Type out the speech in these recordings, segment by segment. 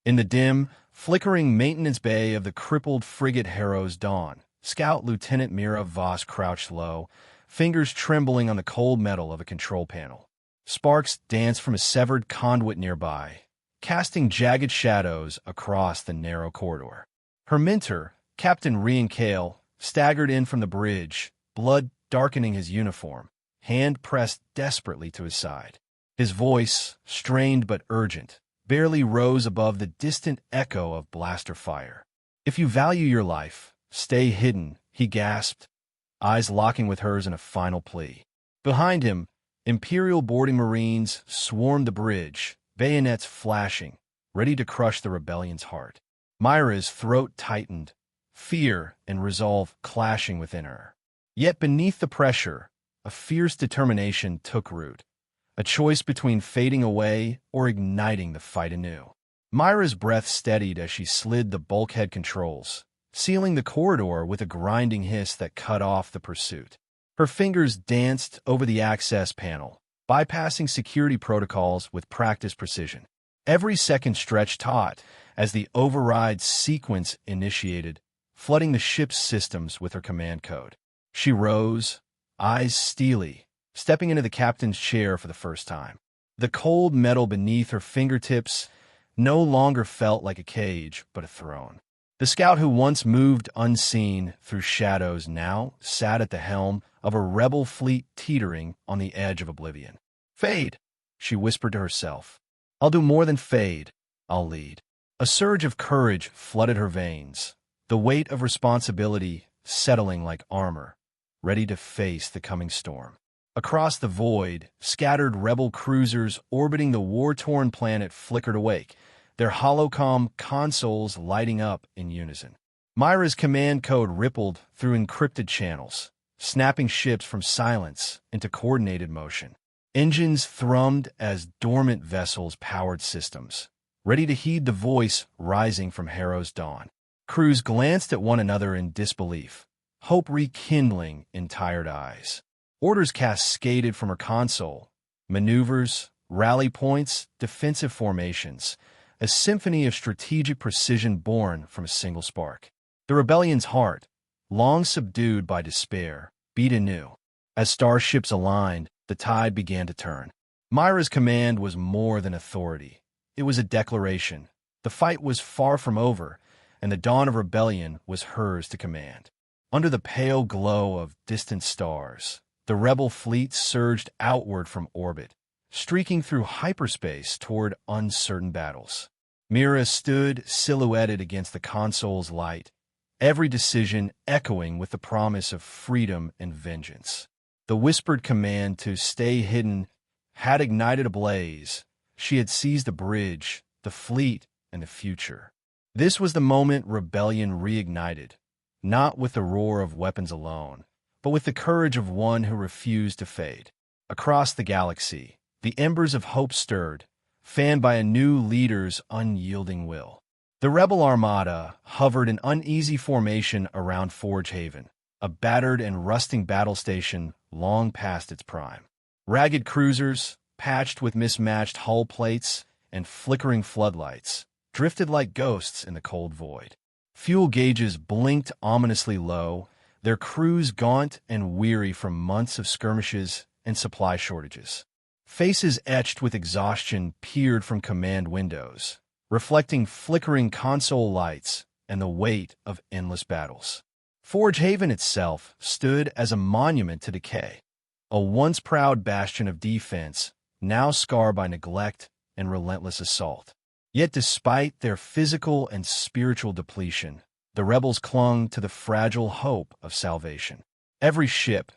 In the dim, flickering maintenance bay of the crippled frigate Harrow's Dawn, Scout Lieutenant Mira Voss crouched low, fingers trembling on the cold metal of a control panel. Sparks danced from a severed conduit nearby, casting jagged shadows across the narrow corridor. Her mentor, Captain Rian Kale, staggered in from the bridge, blood darkening his uniform, hand pressed desperately to his side. His voice, strained but urgent, barely rose above the distant echo of blaster fire. "If you value your life, stay hidden," he gasped, eyes locking with hers in a final plea. Behind him, Imperial boarding Marines swarmed the bridge, bayonets flashing, ready to crush the rebellion's heart. Myra's throat tightened, fear and resolve clashing within her. Yet beneath the pressure, a fierce determination took root, a choice between fading away or igniting the fight anew. Myra's breath steadied as she slid the bulkhead controls, sealing the corridor with a grinding hiss that cut off the pursuit. Her fingers danced over the access panel, bypassing security protocols with practiced precision. Every second stretched taut as the override sequence initiated, flooding the ship's systems with her command code. She rose, eyes steely, stepping into the captain's chair for the first time. The cold metal beneath her fingertips no longer felt like a cage, but a throne. The scout who once moved unseen through shadows now sat at the helm of a rebel fleet teetering on the edge of oblivion. "Fade," she whispered to herself. "I'll do more than fade. I'll lead." A surge of courage flooded her veins, the weight of responsibility settling like armor, ready to face the coming storm. Across the void, scattered rebel cruisers orbiting the war-torn planet flickered awake, their holocom consoles lighting up in unison. Myra's command code rippled through encrypted channels, snapping ships from silence into coordinated motion. Engines thrummed as dormant vessels powered systems, ready to heed the voice rising from Harrow's Dawn. Crews glanced at one another in disbelief, hope rekindling in tired eyes. Orders cascaded from her console, maneuvers, rally points, defensive formations, a symphony of strategic precision born from a single spark. The rebellion's heart, long subdued by despair, beat anew. As starships aligned, the tide began to turn. Myra's command was more than authority. It was a declaration. The fight was far from over, and the dawn of rebellion was hers to command. Under the pale glow of distant stars, the rebel fleet surged outward from orbit, streaking through hyperspace toward uncertain battles. Mira stood silhouetted against the console's light, every decision echoing with the promise of freedom and vengeance. The whispered command to stay hidden had ignited a blaze. She had seized the bridge, the fleet, and the future. This was the moment rebellion reignited, not with the roar of weapons alone, but with the courage of one who refused to fade. Across the galaxy, the embers of hope stirred, fanned by a new leader's unyielding will. The rebel armada hovered in uneasy formation around Forge Haven, a battered and rusting battle station long past its prime. Ragged cruisers, patched with mismatched hull plates and flickering floodlights, drifted like ghosts in the cold void. Fuel gauges blinked ominously low, their crews gaunt and weary from months of skirmishes and supply shortages. Faces etched with exhaustion peered from command windows, reflecting flickering console lights and the weight of endless battles. Forge Haven itself stood as a monument to decay, a once proud bastion of defense, now scarred by neglect and relentless assault. Yet despite their physical and spiritual depletion, the rebels clung to the fragile hope of salvation. Every ship,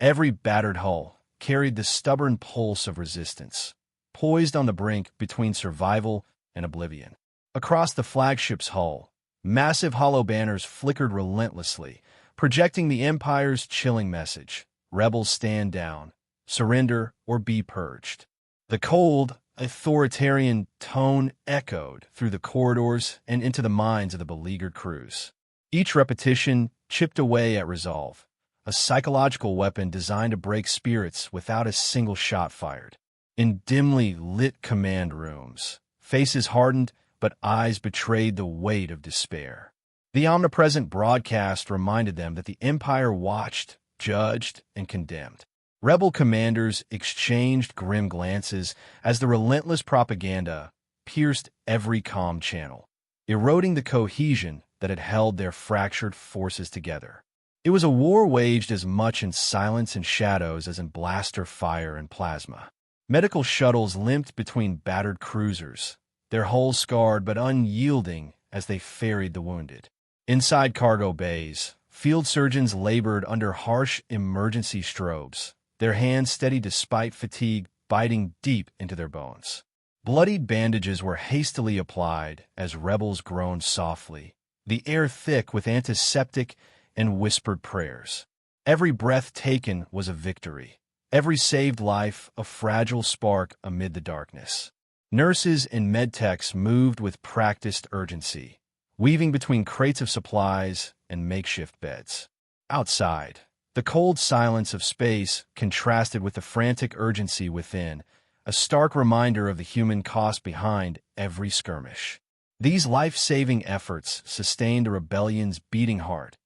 every battered hull, carried the stubborn pulse of resistance, poised on the brink between survival and oblivion. Across the flagship's hull, massive hollow banners flickered relentlessly, projecting the Empire's chilling message: rebels stand down, surrender, or be purged. The cold, authoritarian tone echoed through the corridors and into the minds of the beleaguered crews. Each repetition chipped away at resolve, a psychological weapon designed to break spirits without a single shot fired. In dimly lit command rooms, faces hardened but eyes betrayed the weight of despair. The omnipresent broadcast reminded them that the Empire watched, judged, and condemned. Rebel commanders exchanged grim glances as the relentless propaganda pierced every comm channel, eroding the cohesion that had held their fractured forces together. It was a war waged as much in silence and shadows as in blaster fire and plasma. Medical shuttles limped between battered cruisers, their hulls scarred but unyielding as they ferried the wounded. Inside cargo bays, field surgeons labored under harsh emergency strobes, their hands steady despite fatigue biting deep into their bones. Bloodied bandages were hastily applied as rebels groaned softly, the air thick with antiseptic and whispered prayers. Every breath taken was a victory, every saved life a fragile spark amid the darkness. Nurses and medtechs moved with practiced urgency, weaving between crates of supplies and makeshift beds. Outside, the cold silence of space contrasted with the frantic urgency within, a stark reminder of the human cost behind every skirmish. These life-saving efforts sustained a rebellion's beating heart,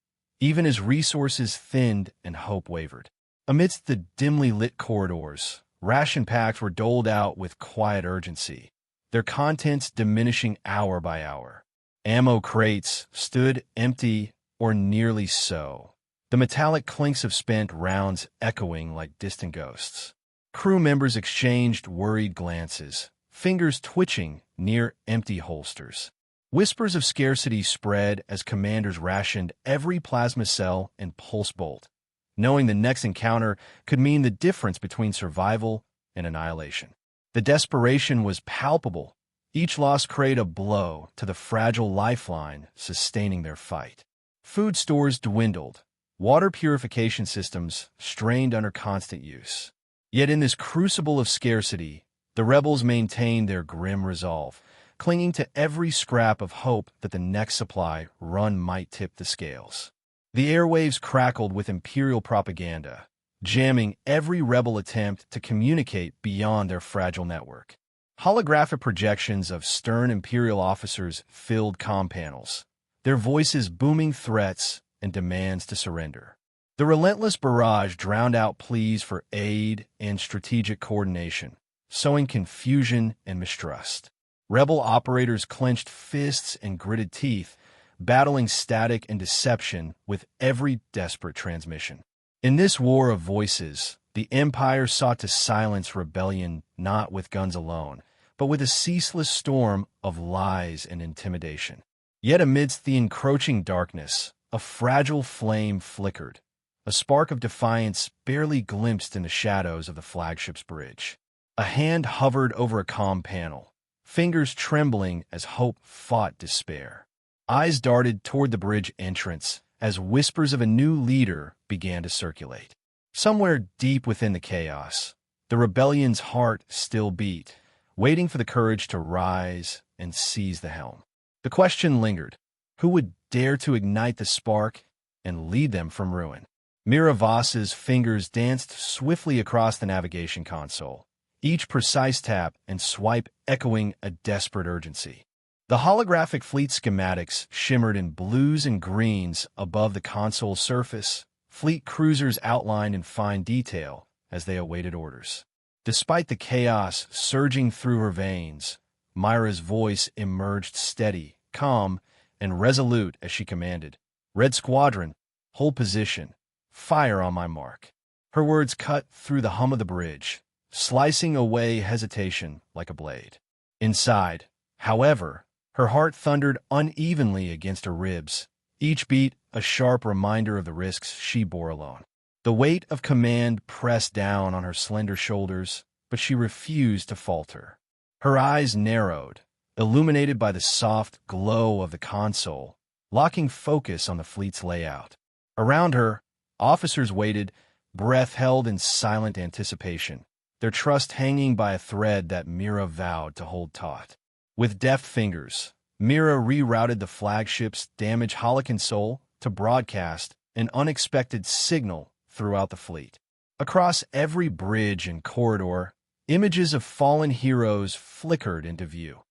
even as resources thinned and hope wavered. Amidst the dimly lit corridors, ration packs were doled out with quiet urgency, their contents diminishing hour by hour. Ammo crates stood empty or nearly so, the metallic clinks of spent rounds echoing like distant ghosts. Crew members exchanged worried glances, fingers twitching near empty holsters. Whispers of scarcity spread as commanders rationed every plasma cell and pulse bolt, knowing the next encounter could mean the difference between survival and annihilation. The desperation was palpable, each lost crate a blow to the fragile lifeline sustaining their fight. Food stores dwindled, water purification systems strained under constant use. Yet in this crucible of scarcity, the rebels maintained their grim resolve, clinging to every scrap of hope that the next supply run might tip the scales. The airwaves crackled with imperial propaganda, jamming every rebel attempt to communicate beyond their fragile network. Holographic projections of stern imperial officers filled comm panels, their voices booming threats and demands to surrender. The relentless barrage drowned out pleas for aid and strategic coordination, sowing confusion and mistrust. Rebel operators clenched fists and gritted teeth, battling static and deception with every desperate transmission. In this war of voices, the Empire sought to silence rebellion not with guns alone, but with a ceaseless storm of lies and intimidation. Yet amidst the encroaching darkness, a fragile flame flickered, a spark of defiance barely glimpsed in the shadows of the flagship's bridge. A hand hovered over a comm panel, fingers trembling as hope fought despair. Eyes darted toward the bridge entrance as whispers of a new leader began to circulate. Somewhere deep within the chaos, the rebellion's heart still beat, waiting for the courage to rise and seize the helm. The question lingered: who would dare to ignite the spark and lead them from ruin? Mira Voss's fingers danced swiftly across the navigation console, each precise tap and swipe echoing a desperate urgency. The holographic fleet schematics shimmered in blues and greens above the console's surface, fleet cruisers outlined in fine detail as they awaited orders. Despite the chaos surging through her veins, Myra's voice emerged steady, calm, and resolute as she commanded, "Red Squadron, hold position. Fire on my mark." Her words cut through the hum of the bridge, slicing away hesitation like a blade. Inside, however, her heart thundered unevenly against her ribs, each beat a sharp reminder of the risks she bore alone. The weight of command pressed down on her slender shoulders, but she refused to falter. Her eyes narrowed, illuminated by the soft glow of the console, locking focus on the fleet's layout. Around her, officers waited, breath held in silent anticipation, their trust hanging by a thread that Mira vowed to hold taut. With deft fingers, Mira rerouted the flagship's damaged holoconsole to broadcast an unexpected signal throughout the fleet. Across every bridge and corridor, images of fallen heroes flickered into view.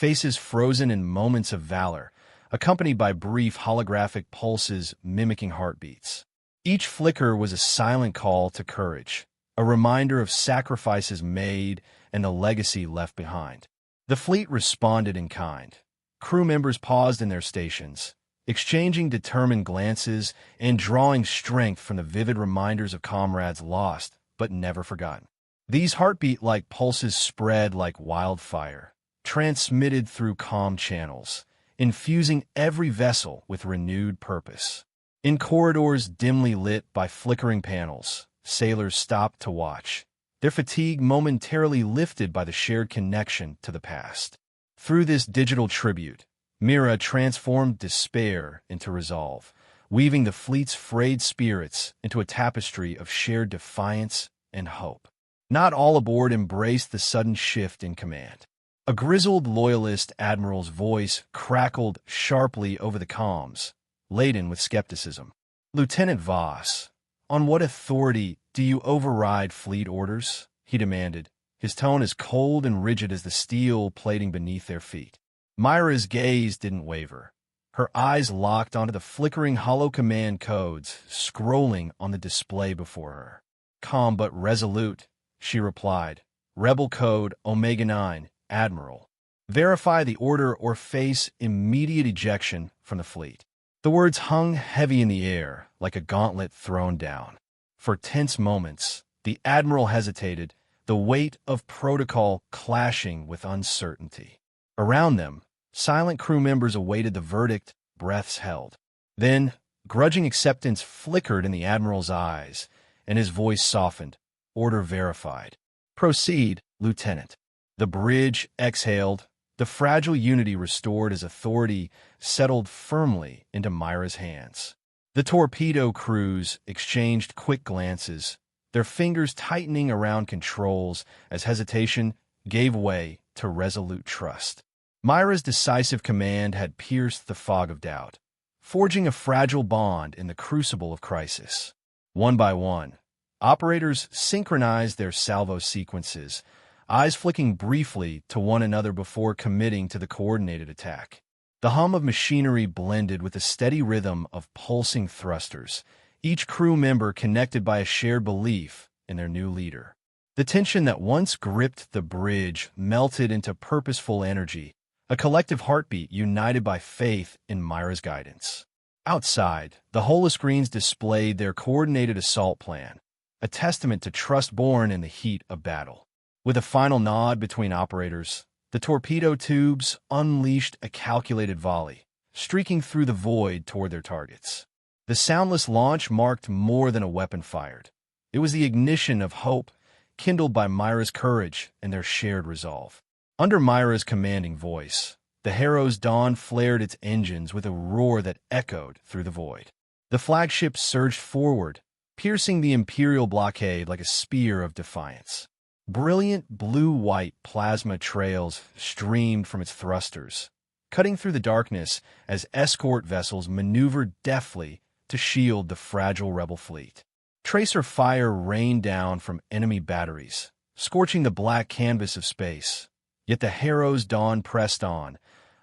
faces frozen in moments of valor, accompanied by brief holographic pulses mimicking heartbeats. Each flicker was a silent call to courage, a reminder of sacrifices made and the legacy left behind. The fleet responded in kind. Crew members paused in their stations, exchanging determined glances and drawing strength from the vivid reminders of comrades lost but never forgotten. These heartbeat-like pulses spread like wildfire, transmitted through calm channels, infusing every vessel with renewed purpose. In corridors dimly lit by flickering panels, sailors stopped to watch, their fatigue momentarily lifted by the shared connection to the past. Through this digital tribute, Mira transformed despair into resolve, weaving the fleet's frayed spirits into a tapestry of shared defiance and hope. Not all aboard embraced the sudden shift in command. A grizzled loyalist admiral's voice crackled sharply over the comms, laden with skepticism. "Lieutenant Voss, on what authority do you override fleet orders?" he demanded, his tone as cold and rigid as the steel plating beneath their feet. Myra's gaze didn't waver. Her eyes locked onto the flickering hollow command codes scrolling on the display before her. "Calm but resolute," she replied. "Rebel code Omega-9, Admiral. Verify the order or face immediate ejection from the fleet." The words hung heavy in the air, like a gauntlet thrown down. For tense moments, the Admiral hesitated, the weight of protocol clashing with uncertainty. Around them, silent crew members awaited the verdict, breaths held. Then, grudging acceptance flickered in the Admiral's eyes, and his voice softened. "Order verified. Proceed, Lieutenant." The bridge exhaled, the fragile unity restored as authority settled firmly into Myra's hands. The torpedo crews exchanged quick glances, their fingers tightening around controls as hesitation gave way to resolute trust. Myra's decisive command had pierced the fog of doubt, forging a fragile bond in the crucible of crisis. One by one, operators synchronized their salvo sequences, eyes flicking briefly to one another before committing to the coordinated attack. The hum of machinery blended with the steady rhythm of pulsing thrusters, each crew member connected by a shared belief in their new leader. The tension that once gripped the bridge melted into purposeful energy, a collective heartbeat united by faith in Myra's guidance. Outside, the holoscreens displayed their coordinated assault plan, a testament to trust born in the heat of battle. With a final nod between operators, the torpedo tubes unleashed a calculated volley, streaking through the void toward their targets. The soundless launch marked more than a weapon fired. It was the ignition of hope, kindled by Myra's courage and their shared resolve. Under Myra's commanding voice, the Harrow's Dawn flared its engines with a roar that echoed through the void. The flagship surged forward, piercing the Imperial blockade like a spear of defiance. Brilliant blue-white plasma trails streamed from its thrusters, cutting through the darkness as escort vessels maneuvered deftly to shield the fragile rebel fleet. Tracer fire rained down from enemy batteries, scorching the black canvas of space. Yet the Harrow's Dawn pressed on,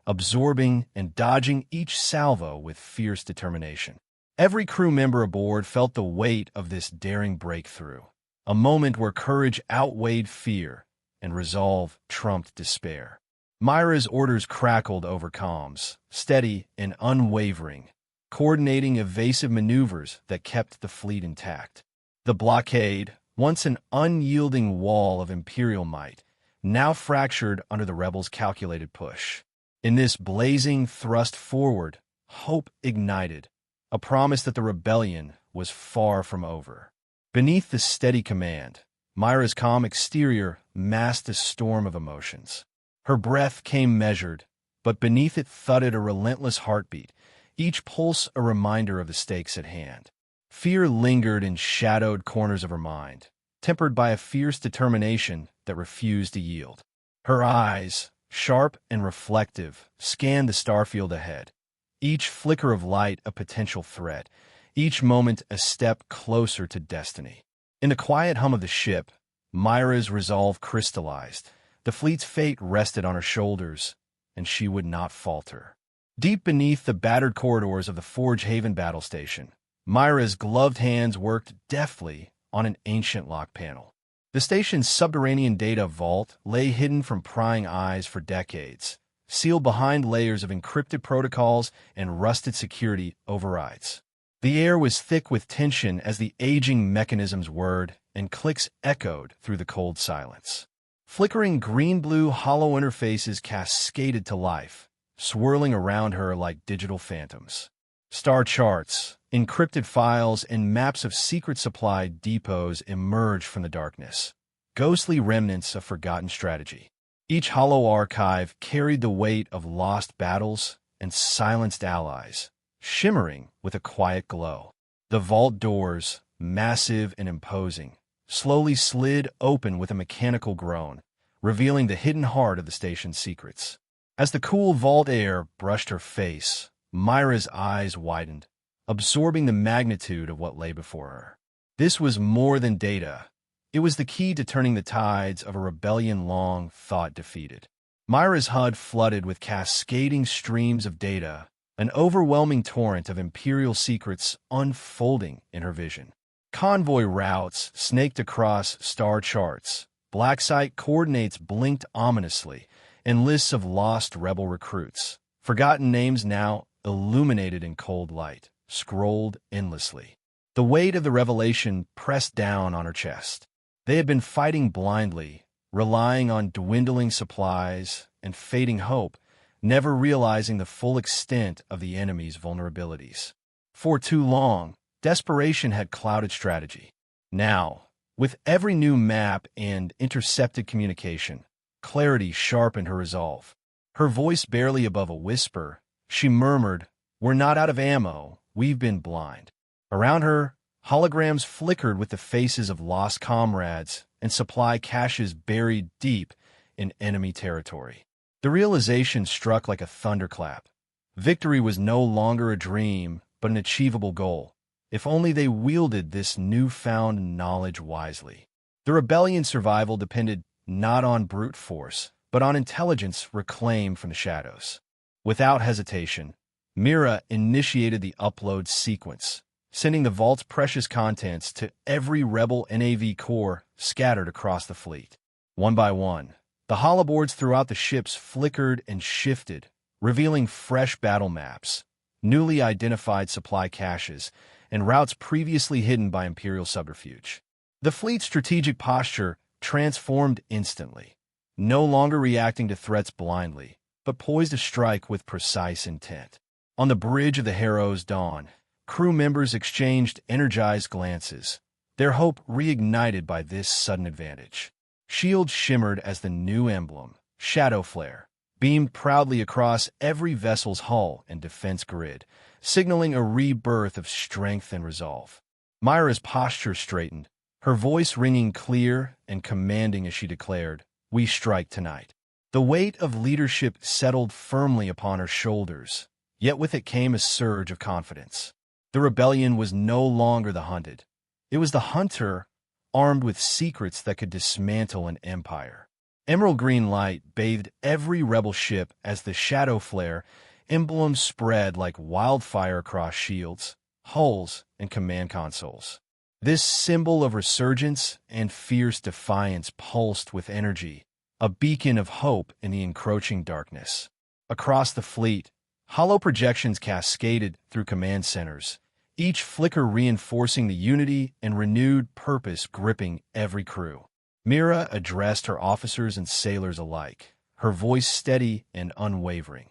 absorbing and dodging each salvo with fierce determination. Every crew member aboard felt the weight of this daring breakthrough, a moment where courage outweighed fear and resolve trumped despair. Myra's orders crackled over comms, steady and unwavering, coordinating evasive maneuvers that kept the fleet intact. The blockade, once an unyielding wall of Imperial might, now fractured under the rebels' calculated push. In this blazing thrust forward, hope ignited, a promise that the rebellion was far from over. Beneath the steady command, Myra's calm exterior masked a storm of emotions. Her breath came measured, but beneath it thudded a relentless heartbeat, each pulse a reminder of the stakes at hand. Fear lingered in shadowed corners of her mind, tempered by a fierce determination that refused to yield. Her eyes, sharp and reflective, scanned the starfield ahead, each flicker of light a potential threat, each moment a step closer to destiny. In the quiet hum of the ship, Myra's resolve crystallized. The fleet's fate rested on her shoulders, and she would not falter. Deep beneath the battered corridors of the Forge Haven battle station, Myra's gloved hands worked deftly on an ancient lock panel. The station's subterranean data vault lay hidden from prying eyes for decades, sealed behind layers of encrypted protocols and rusted security overrides. The air was thick with tension as the aging mechanisms whirred and clicks echoed through the cold silence. Flickering green-blue hollow interfaces cascaded to life, swirling around her like digital phantoms. Star charts, encrypted files, and maps of secret supply depots emerged from the darkness, ghostly remnants of forgotten strategy. Each hollow archive carried the weight of lost battles and silenced allies, shimmering with a quiet glow. The vault doors, massive and imposing, slowly slid open with a mechanical groan, revealing the hidden heart of the station's secrets. As the cool vault air brushed her face, Myra's eyes widened, absorbing the magnitude of what lay before her. This was more than data. It was the key to turning the tides of a rebellion long thought defeated. Myra's HUD flooded with cascading streams of data, an overwhelming torrent of Imperial secrets unfolding in her vision. Convoy routes snaked across star charts, black site coordinates blinked ominously, and lists of lost rebel recruits, forgotten names now illuminated in cold light, scrolled endlessly. The weight of the revelation pressed down on her chest. They had been fighting blindly, relying on dwindling supplies and fading hope, never realizing the full extent of the enemy's vulnerabilities. For too long, desperation had clouded strategy. Now, with every new map and intercepted communication, clarity sharpened her resolve. Her voice barely above a whisper, she murmured, "We're not out of ammo, we've been blind." Around her, holograms flickered with the faces of lost comrades and supply caches buried deep in enemy territory. The realization struck like a thunderclap. Victory was no longer a dream, but an achievable goal, if only they wielded this newfound knowledge wisely. The rebellion's survival depended not on brute force, but on intelligence reclaimed from the shadows. Without hesitation, Mira initiated the upload sequence, sending the vault's precious contents to every rebel NAV core scattered across the fleet. One by one, the holoboards throughout the ships flickered and shifted, revealing fresh battle maps, newly identified supply caches, and routes previously hidden by Imperial subterfuge. The fleet's strategic posture transformed instantly, no longer reacting to threats blindly, but poised to strike with precise intent. On the bridge of the Harrow's Dawn, crew members exchanged energized glances, their hope reignited by this sudden advantage. Shields shimmered as the new emblem, Shadow Flare, beamed proudly across every vessel's hull and defense grid, signaling a rebirth of strength and resolve. Myra's posture straightened, her voice ringing clear and commanding as she declared, "We strike tonight." The weight of leadership settled firmly upon her shoulders, yet with it came a surge of confidence. The rebellion was no longer the hunted. It was the hunter, armed with secrets that could dismantle an empire. Emerald green light bathed every rebel ship as the Shadow Flare emblem spread like wildfire across shields, hulls, and command consoles. This symbol of resurgence and fierce defiance pulsed with energy, a beacon of hope in the encroaching darkness. Across the fleet, hollow projections cascaded through command centers, each flicker reinforcing the unity and renewed purpose gripping every crew. Mira addressed her officers and sailors alike, her voice steady and unwavering.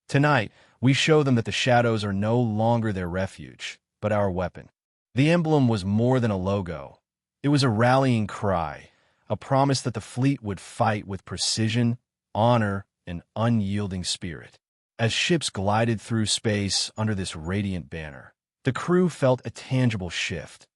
"Tonight, we show them that the shadows are no longer their refuge, but our weapon." The emblem was more than a logo. It was a rallying cry, a promise that the fleet would fight with precision, honor, and unyielding spirit. As ships glided through space under this radiant banner, the crew felt a tangible shift.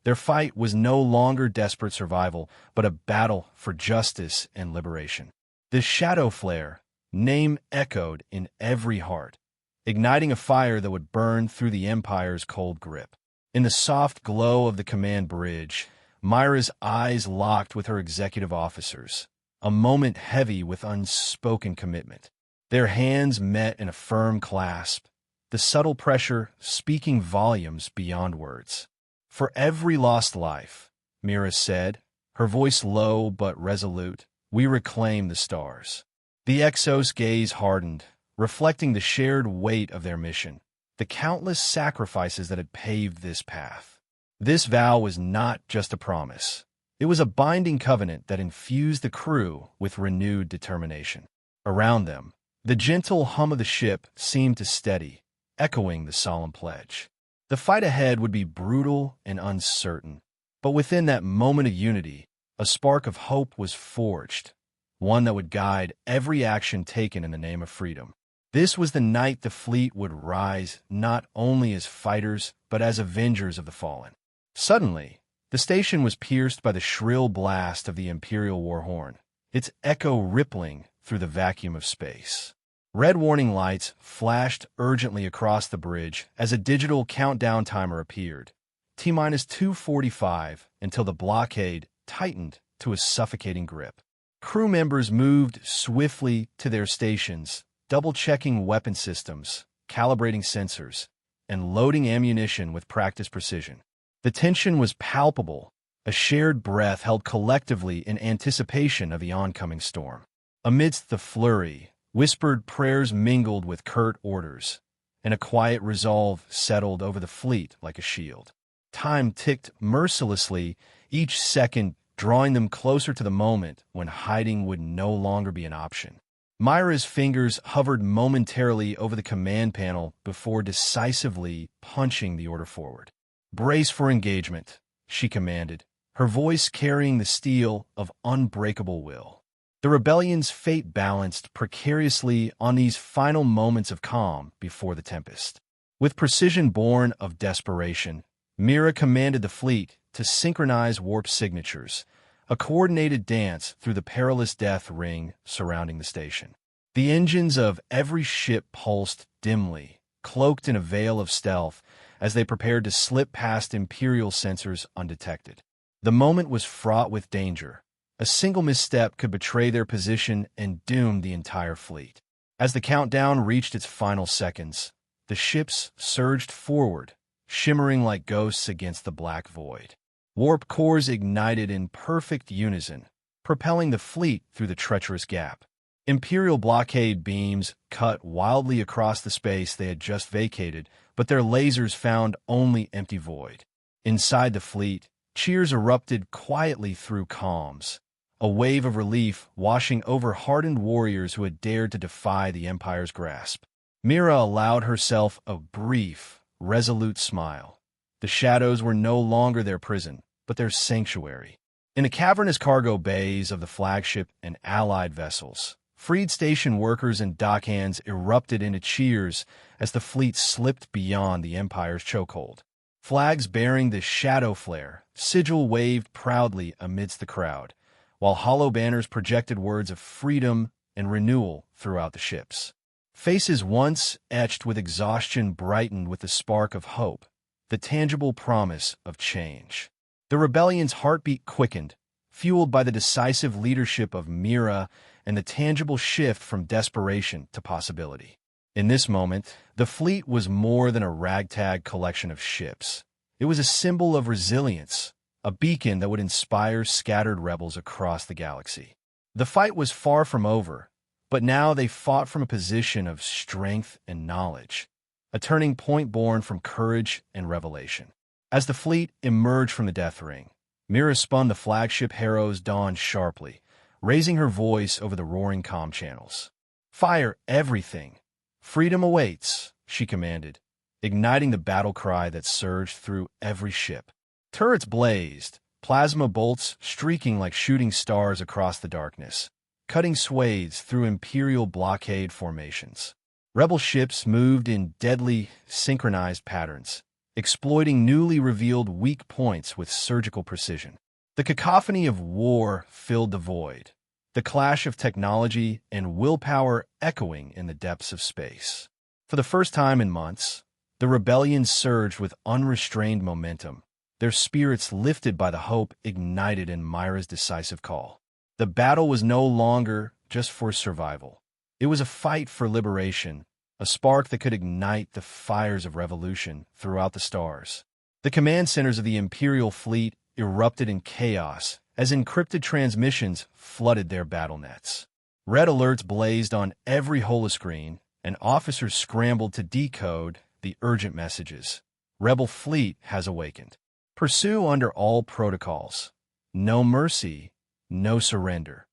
Their fight was no longer desperate survival, but a battle for justice and liberation. The Shadow Flare, name echoed in every heart, igniting a fire that would burn through the Empire's cold grip. In the soft glow of the command bridge, Myra's eyes locked with her executive officers, a moment heavy with unspoken commitment. Their hands met in a firm clasp, the subtle pressure speaking volumes beyond words. "For every lost life," Mira said, her voice low but resolute, "we reclaim the stars." The Exos' gaze hardened, reflecting the shared weight of their mission, the countless sacrifices that had paved this path. This vow was not just a promise. It was a binding covenant that infused the crew with renewed determination. Around them, the gentle hum of the ship seemed to steady, echoing the solemn pledge. The fight ahead would be brutal and uncertain, but within that moment of unity, a spark of hope was forged, one that would guide every action taken in the name of freedom. This was the night the fleet would rise not only as fighters, but as avengers of the fallen. Suddenly, the station was pierced by the shrill blast of the Imperial war horn, its echo rippling through the vacuum of space. Red warning lights flashed urgently across the bridge as a digital countdown timer appeared. T-minus 245 until the blockade tightened to a suffocating grip. Crew members moved swiftly to their stations, double-checking weapon systems, calibrating sensors, and loading ammunition with practiced precision. The tension was palpable, a shared breath held collectively in anticipation of the oncoming storm. Amidst the flurry, whispered prayers mingled with curt orders, and a quiet resolve settled over the fleet like a shield. Time ticked mercilessly, each second drawing them closer to the moment when hiding would no longer be an option. Myra's fingers hovered momentarily over the command panel before decisively punching the order forward. "Brace for engagement," she commanded, her voice carrying the steel of unbreakable will. The rebellion's fate balanced precariously on these final moments of calm before the tempest. With precision born of desperation, Mira commanded the fleet to synchronize warp signatures, a coordinated dance through the perilous death ring surrounding the station. The engines of every ship pulsed dimly, cloaked in a veil of stealth, as they prepared to slip past Imperial sensors undetected. The moment was fraught with danger. A single misstep could betray their position and doom the entire fleet. As the countdown reached its final seconds, the ships surged forward, shimmering like ghosts against the black void. Warp cores ignited in perfect unison, propelling the fleet through the treacherous gap. Imperial blockade beams cut wildly across the space they had just vacated, but their lasers found only empty void. Inside the fleet, cheers erupted quietly through comms, a wave of relief washing over hardened warriors who had dared to defy the Empire's grasp. Mira allowed herself a brief, resolute smile. The shadows were no longer their prison, but their sanctuary. In the cavernous cargo bays of the flagship and allied vessels, freed station workers and dockhands erupted into cheers as the fleet slipped beyond the Empire's chokehold. Flags bearing the shadow flare sigil waved proudly amidst the crowd, while hollow banners projected words of freedom and renewal throughout the ships. Faces once etched with exhaustion brightened with the spark of hope, the tangible promise of change. The rebellion's heartbeat quickened, fueled by the decisive leadership of Mira and the tangible shift from desperation to possibility. In this moment, the fleet was more than a ragtag collection of ships. It was a symbol of resilience, a beacon that would inspire scattered rebels across the galaxy. The fight was far from over, but now they fought from a position of strength and knowledge, a turning point born from courage and revelation. As the fleet emerged from the death ring, Mira spun the flagship Harrow's Dawn sharply, raising her voice over the roaring comm channels. "Fire everything! Freedom awaits," she commanded, igniting the battle cry that surged through every ship. Turrets blazed, plasma bolts streaking like shooting stars across the darkness, cutting swathes through Imperial blockade formations. Rebel ships moved in deadly, synchronized patterns, exploiting newly revealed weak points with surgical precision. The cacophony of war filled the void, the clash of technology and willpower echoing in the depths of space. For the first time in months, the rebellion surged with unrestrained momentum, their spirits lifted by the hope ignited in Myra's decisive call. The battle was no longer just for survival. It was a fight for liberation, a spark that could ignite the fires of revolution throughout the stars. The command centers of the Imperial fleet erupted in chaos as encrypted transmissions flooded their battle nets. Red alerts blazed on every holoscreen, and officers scrambled to decode the urgent messages. Rebel fleet has awakened. Pursue under all protocols. No mercy, no surrender.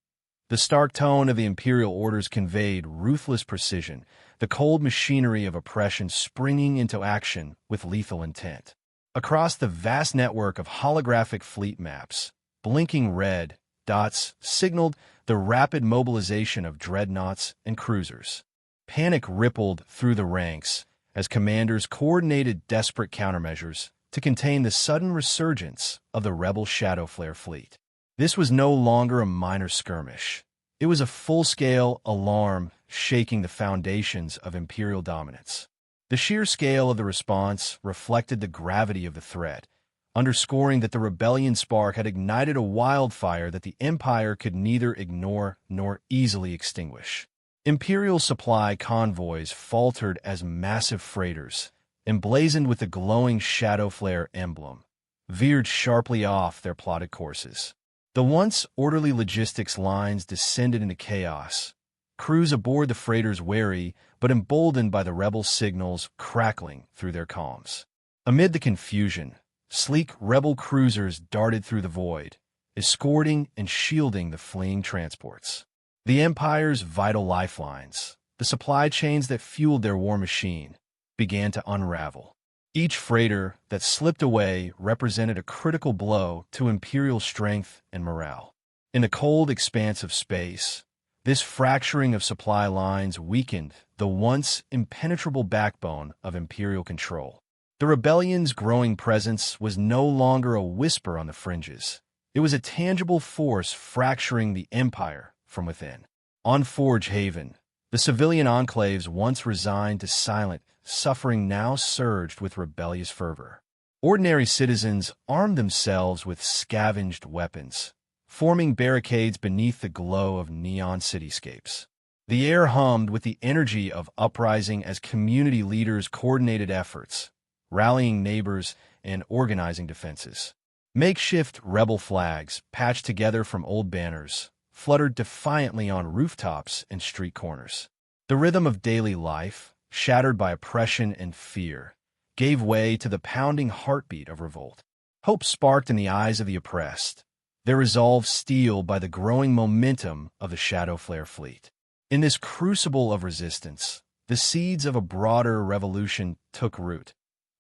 The stark tone of the imperial orders conveyed ruthless precision, the cold machinery of oppression springing into action with lethal intent. Across the vast network of holographic fleet maps, blinking red dots signaled the rapid mobilization of dreadnoughts and cruisers. Panic rippled through the ranks as commanders coordinated desperate countermeasures to contain the sudden resurgence of the rebel Shadowflare fleet. This was no longer a minor skirmish. It was a full-scale alarm shaking the foundations of imperial dominance. The sheer scale of the response reflected the gravity of the threat, underscoring that the rebellion spark had ignited a wildfire that the Empire could neither ignore nor easily extinguish. Imperial supply convoys faltered as massive freighters, emblazoned with the glowing Shadowflare emblem, veered sharply off their plotted courses. The once orderly logistics lines descended into chaos, crews aboard the freighters wary but emboldened by the rebel signals crackling through their comms. Amid the confusion, sleek rebel cruisers darted through the void, escorting and shielding the fleeing transports. The Empire's vital lifelines, the supply chains that fueled their war machine, began to unravel. Each freighter that slipped away represented a critical blow to Imperial strength and morale. In the cold expanse of space, this fracturing of supply lines weakened the once impenetrable backbone of Imperial control. The rebellion's growing presence was no longer a whisper on the fringes. It was a tangible force fracturing the Empire from within. On Forge Haven, the civilian enclaves once resigned to silent suffering now surged with rebellious fervor. Ordinary citizens armed themselves with scavenged weapons, forming barricades beneath the glow of neon cityscapes. The air hummed with the energy of uprising as community leaders coordinated efforts, rallying neighbors and organizing defenses. Makeshift rebel flags, patched together from old banners, fluttered defiantly on rooftops and street corners. The rhythm of daily life, shattered by oppression and fear, gave way to the pounding heartbeat of revolt. Hope sparked in the eyes of the oppressed, their resolve steeled by the growing momentum of the Shadowflare fleet. In this crucible of resistance, the seeds of a broader revolution took root,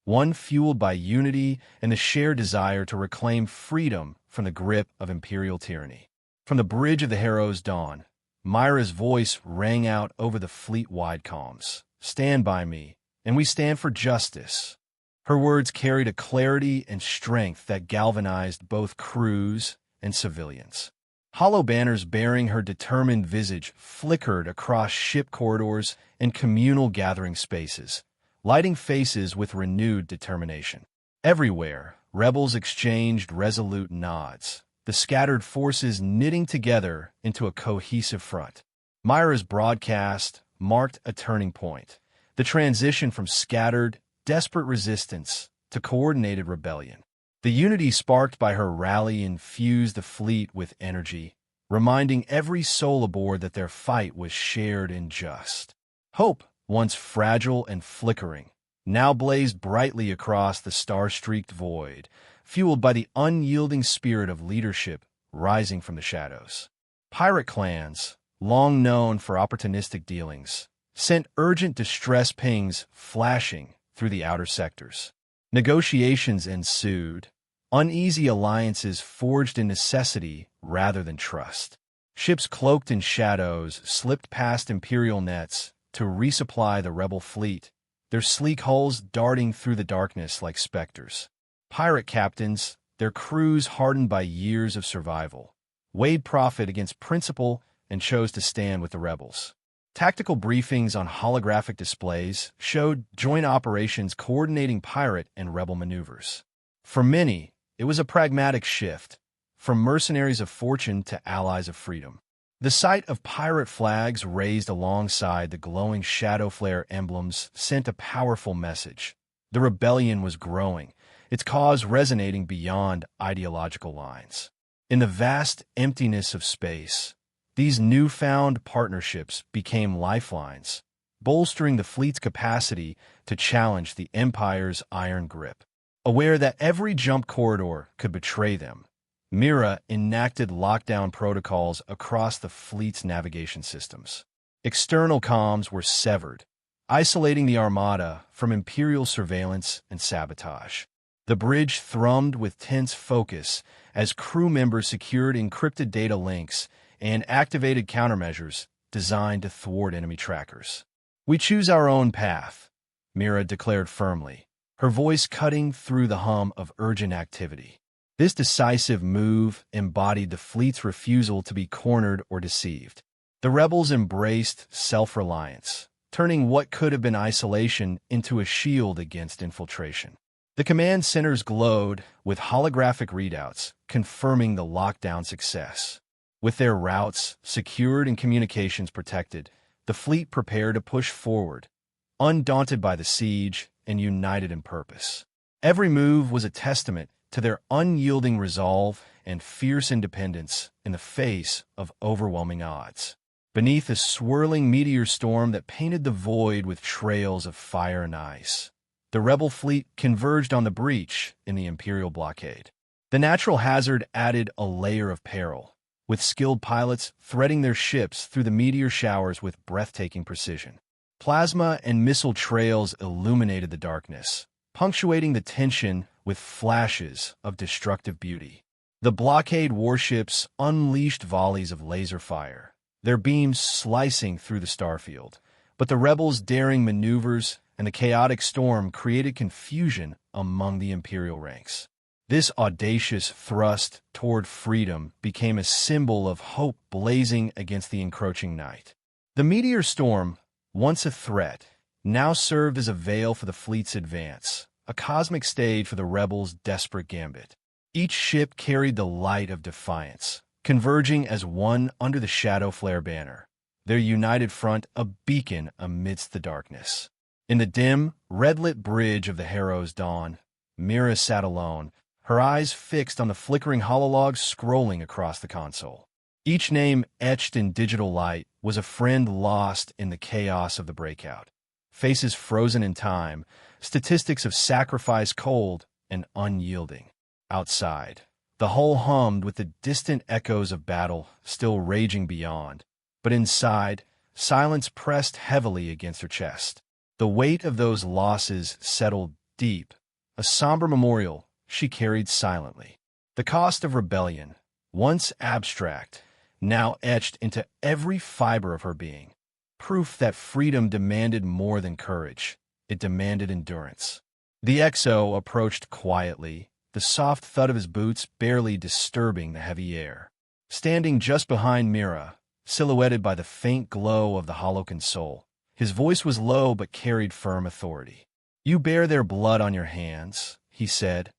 one fueled by unity and the shared desire to reclaim freedom from the grip of imperial tyranny. From the bridge of the Harrow's dawn, Myra's voice rang out over the fleet-wide comms. "Stand by me, and we stand for justice." Her words carried a clarity and strength that galvanized both crews and civilians. Hollow banners bearing her determined visage flickered across ship corridors and communal gathering spaces, lighting faces with renewed determination. Everywhere, rebels exchanged resolute nods, the scattered forces knitting together into a cohesive front. Myra's broadcast marked a turning point, the transition from scattered, desperate resistance to coordinated rebellion. The unity sparked by her rally infused the fleet with energy, reminding every soul aboard that their fight was shared and just. Hope, once fragile and flickering, now blazed brightly across the star-streaked void, fueled by the unyielding spirit of leadership rising from the shadows. Pirate clans, long known for opportunistic dealings, sent urgent distress pings flashing through the outer sectors. Negotiations ensued, uneasy alliances forged in necessity rather than trust. Ships cloaked in shadows slipped past imperial nets to resupply the rebel fleet, their sleek hulls darting through the darkness like specters. Pirate captains, their crews hardened by years of survival, weighed profit against principle and chose to stand with the rebels. Tactical briefings on holographic displays showed joint operations coordinating pirate and rebel maneuvers. For many, it was a pragmatic shift, from mercenaries of fortune to allies of freedom. The sight of pirate flags raised alongside the glowing shadow flare emblems sent a powerful message. The rebellion was growing, its cause resonating beyond ideological lines. In the vast emptiness of space, these newfound partnerships became lifelines, bolstering the fleet's capacity to challenge the Empire's iron grip. Aware that every jump corridor could betray them, Mira enacted lockdown protocols across the fleet's navigation systems. External comms were severed, isolating the Armada from Imperial surveillance and sabotage. The bridge thrummed with tense focus as crew members secured encrypted data links and activated countermeasures designed to thwart enemy trackers. "We choose our own path," Mira declared firmly, her voice cutting through the hum of urgent activity. This decisive move embodied the fleet's refusal to be cornered or deceived. The rebels embraced self-reliance, turning what could have been isolation into a shield against infiltration. The command centers glowed with holographic readouts, confirming the lockdown success. With their routes secured and communications protected, the fleet prepared to push forward, undaunted by the siege and united in purpose. Every move was a testament to their unyielding resolve and fierce independence in the face of overwhelming odds. Beneath a swirling meteor storm that painted the void with trails of fire and ice, the rebel fleet converged on the breach in the Imperial blockade. The natural hazard added a layer of peril, with skilled pilots threading their ships through the meteor showers with breathtaking precision. Plasma and missile trails illuminated the darkness, punctuating the tension with flashes of destructive beauty. The blockade warships unleashed volleys of laser fire, their beams slicing through the starfield. But the rebels' daring maneuvers and the chaotic storm created confusion among the Imperial ranks. This audacious thrust toward freedom became a symbol of hope blazing against the encroaching night. The meteor storm, once a threat, now served as a veil for the fleet's advance, a cosmic stage for the rebels' desperate gambit. Each ship carried the light of defiance, converging as one under the shadow flare banner, their united front a beacon amidst the darkness. In the dim, red-lit bridge of the Harrow's dawn, Mira sat alone, her eyes fixed on the flickering holologs scrolling across the console. Each name etched in digital light was a friend lost in the chaos of the breakout. Faces frozen in time, statistics of sacrifice cold and unyielding. Outside, the hull hummed with the distant echoes of battle still raging beyond. But inside, silence pressed heavily against her chest. The weight of those losses settled deep, a somber memorial she carried silently. The cost of rebellion, once abstract, now etched into every fiber of her being. Proof that freedom demanded more than courage. It demanded endurance. The XO approached quietly, the soft thud of his boots barely disturbing the heavy air. Standing just behind Mira, silhouetted by the faint glow of the hollow console, his voice was low but carried firm authority. "You bear their blood on your hands," he said,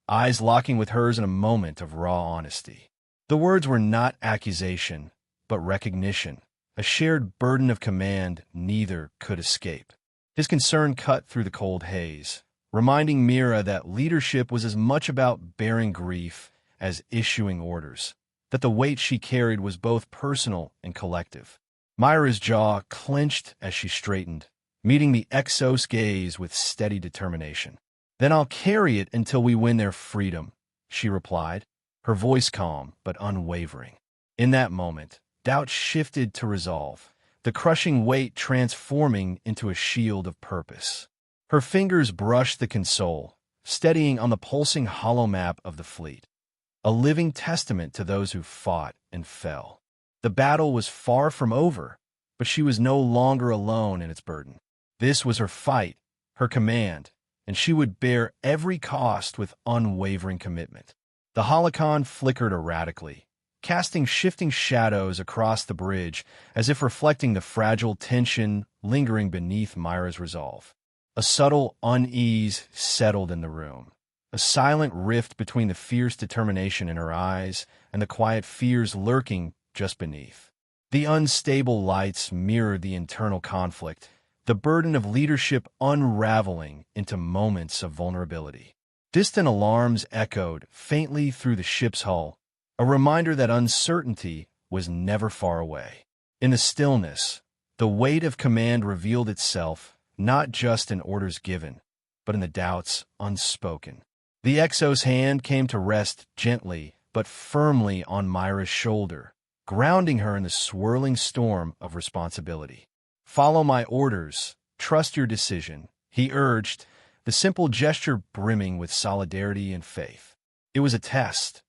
eyes locking with hers in a moment of raw honesty. The words were not accusation, but recognition, a shared burden of command neither could escape. His concern cut through the cold haze, reminding Mira that leadership was as much about bearing grief as issuing orders, that the weight she carried was both personal and collective. Myra's jaw clenched as she straightened, meeting the Exos' gaze with steady determination. "Then I'll carry it until we win their freedom," she replied, her voice calm but unwavering. In that moment, doubt shifted to resolve, the crushing weight transforming into a shield of purpose. Her fingers brushed the console, steadying on the pulsing hollow map of the fleet, a living testament to those who fought and fell. The battle was far from over, but she was no longer alone in its burden. This was her fight, her command, and she would bear every cost with unwavering commitment. The holocron flickered erratically, casting shifting shadows across the bridge as if reflecting the fragile tension lingering beneath Myra's resolve. A subtle unease settled in the room, a silent rift between the fierce determination in her eyes and the quiet fears lurking just beneath. The unstable lights mirrored the internal conflict, the burden of leadership unraveling into moments of vulnerability. Distant alarms echoed faintly through the ship's hull, a reminder that uncertainty was never far away. In the stillness, the weight of command revealed itself, not just in orders given, but in the doubts unspoken. The Exo's hand came to rest gently but firmly on Myra's shoulder, grounding her in the swirling storm of responsibility. "Follow my orders, trust your decision," he urged, the simple gesture brimming with solidarity and faith. It was a test,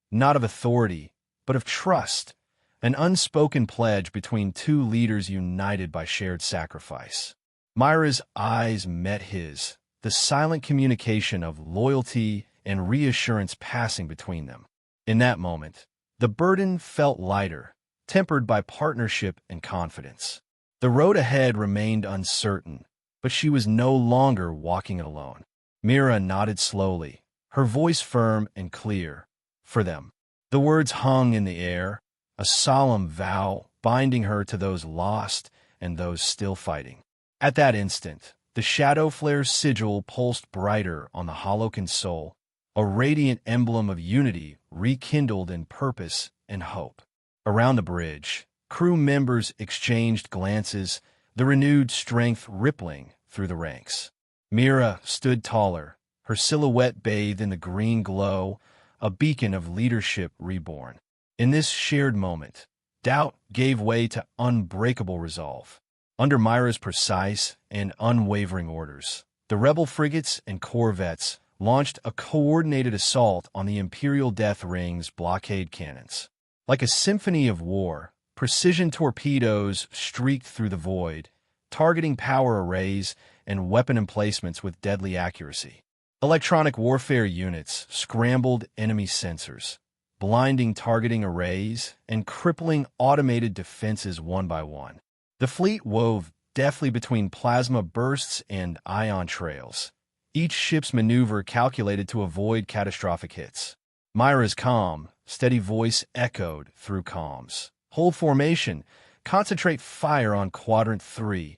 not of authority, but of trust, an unspoken pledge between two leaders united by shared sacrifice. Myra's eyes met his, the silent communication of loyalty and reassurance passing between them. In that moment, the burden felt lighter, tempered by partnership and confidence. The road ahead remained uncertain, but she was no longer walking it alone. Mira nodded slowly, her voice firm and clear. For them. The words hung in the air, a solemn vow binding her to those lost and those still fighting. At that instant, the shadow flare's sigil pulsed brighter on the hollow console, a radiant emblem of unity rekindled in purpose and hope. Around the bridge, crew members exchanged glances, the renewed strength rippling through the ranks. Mira stood taller, her silhouette bathed in the green glow, a beacon of leadership reborn. In this shared moment, doubt gave way to unbreakable resolve. Under Myra's precise and unwavering orders, the rebel frigates and corvettes launched a coordinated assault on the Imperial Death Ring's blockade cannons. Like a symphony of war, precision torpedoes streaked through the void, targeting power arrays and weapon emplacements with deadly accuracy. Electronic warfare units scrambled enemy sensors, blinding targeting arrays and crippling automated defenses one by one. The fleet wove deftly between plasma bursts and ion trails, each ship's maneuver calculated to avoid catastrophic hits. Myra's calm, steady voice echoed through comms. "Hold formation. Concentrate fire on Quadrant 3.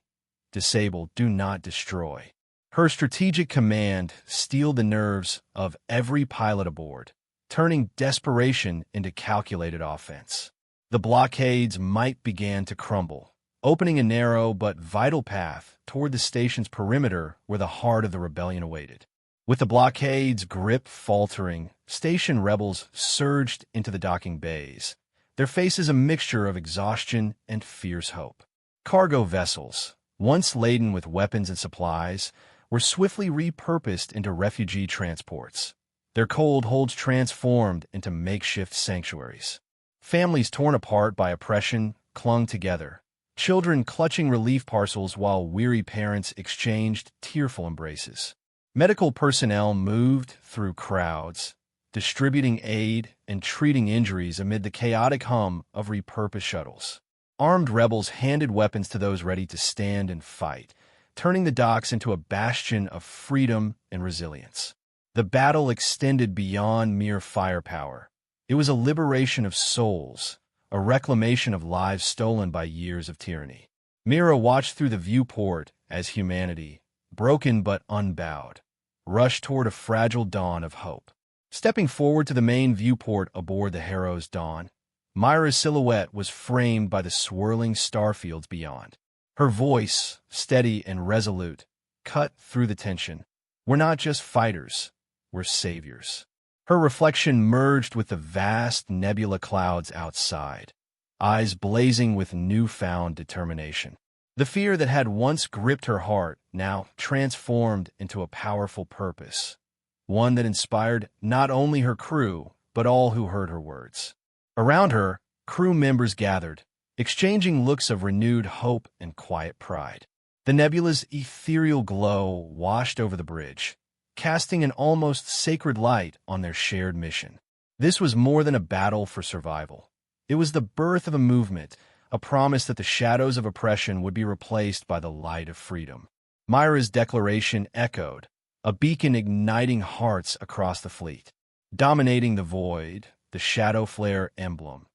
Disable, do not destroy." Her strategic command steeled the nerves of every pilot aboard, turning desperation into calculated offense. The blockade's might began to crumble, opening a narrow but vital path toward the station's perimeter where the heart of the rebellion awaited. With the blockade's grip faltering, station rebels surged into the docking bays, their faces a mixture of exhaustion and fierce hope. Cargo vessels, once laden with weapons and supplies, were swiftly repurposed into refugee transports, their cold holds transformed into makeshift sanctuaries. Families torn apart by oppression clung together, children clutching relief parcels while weary parents exchanged tearful embraces. Medical personnel moved through crowds, distributing aid and treating injuries amid the chaotic hum of repurposed shuttles. Armed rebels handed weapons to those ready to stand and fight, turning the docks into a bastion of freedom and resilience. The battle extended beyond mere firepower. It was a liberation of souls, a reclamation of lives stolen by years of tyranny. Mira watched through the viewport as humanity, broken but unbowed, rushed toward a fragile dawn of hope. Stepping forward to the main viewport aboard the Harrow's Dawn, Myra's silhouette was framed by the swirling starfields beyond. Her voice, steady and resolute, cut through the tension. "We're not just fighters, we're saviors." Her reflection merged with the vast nebula clouds outside, eyes blazing with newfound determination. The fear that had once gripped her heart now transformed into a powerful purpose, one that inspired not only her crew, but all who heard her words. Around her, crew members gathered, exchanging looks of renewed hope and quiet pride. The nebula's ethereal glow washed over the bridge, casting an almost sacred light on their shared mission. This was more than a battle for survival. It was the birth of a movement, a promise that the shadows of oppression would be replaced by the light of freedom. Myra's declaration echoed, a beacon igniting hearts across the fleet. Dominating the void, the shadow flare emblem,